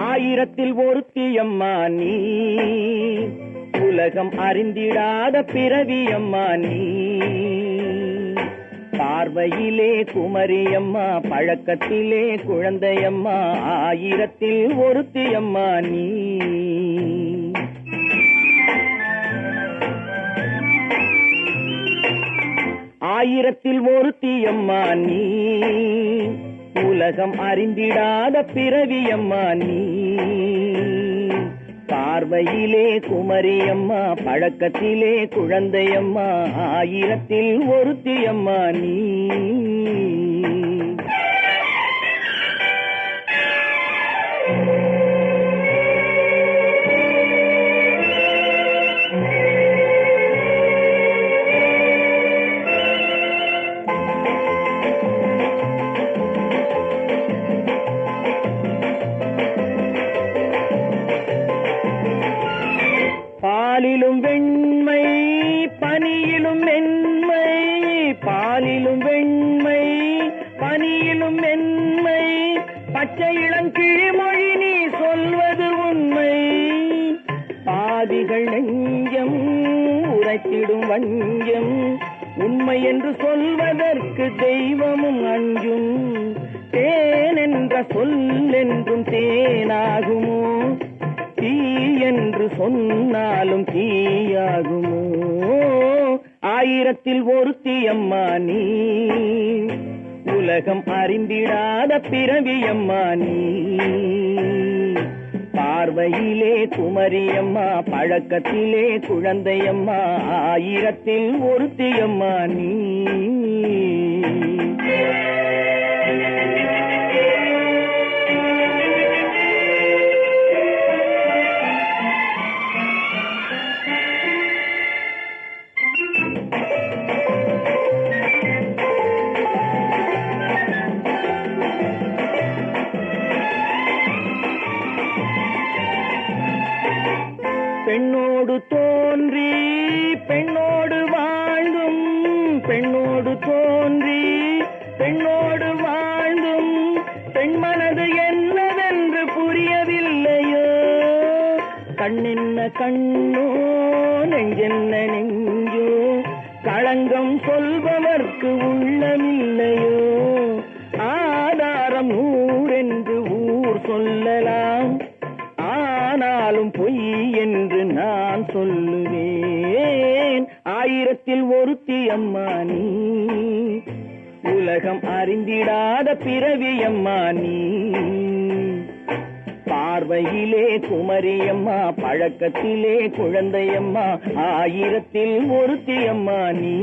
ஆயிரத்தில் ஒருத்தியம்மா நீ, உலகம் அறிந்திடாத பிறவியம்மா நீ. பார்வையிலே குமரியம்மா, பழக்கத்திலே குழந்தையம்மா, ஆயிரத்தில் ஒருத்தியம்மா நீ. ஆயிரத்தில் ஒருத்தியம்மா நீ, உலகம் அறிந்திடாத பிறவியம்மா நீ. பார்வையிலே குமரியம்மா, பழக்கத்திலே குழந்தையம்மா, ஆயிரத்தில் ஒருத்தியம்மா நீ. பாலிலும் வெண்மை பனியிலும் மென்மை, பாலிலும் வெண்மை பனியிலும் மென்மை, பச்சை இளங்கிழிமொழி நீ சொல்வது உண்மை. பாதிகள் நெஞ்சம் உரைத்திடும் வஞ்சம், உண்மை என்று சொல்வதற்கு தெய்வமும் அஞ்சும். தேன் என்ற சொல் என்றும் தேனாகுமோ, தீ என்று சொன்னாலும் தீயாகுமோ. ஆயிரத்தில் ஒருத்தியம்மா நீ, உலகம் அறிந்திடாத பிறவியம்மா நீ. பார்வையிலே குமரியம்மா, பழக்கத்திலே குழந்தையம்மா, ஆயிரத்தில் ஒருத்தியம்மா நீ. பெண்ணோடு தோன்றி பெண்ணோடு வாழ்ந்தும், பெண்ணோடு தோன்றி பெண்ணோடு வாழ்ந்தும், பெண் மனது என்னவென்று புரியவில்லையோ. கண்ணென்ன கண்ணோ, நெஞ்சென்ன நெஞ்சோ, களங்கம் சொல்பவர்க்கு உள்ளமில்லையோ. ஆதாரம் ஊரென்று ஊர் சொல்லலாம், ஆனாலும் பொய் என்று நான் சொல்லுவேன். ஆயிரத்தில் ஒருத்தியம்மா நீ, உலகம் அறிந்திடாத பிறவியம்மா நீ. பார்வையிலே குமரியம்மா, பழக்கத்திலே குழந்தையம்மா, ஆயிரத்தில் ஒருத்தியம்மா நீ.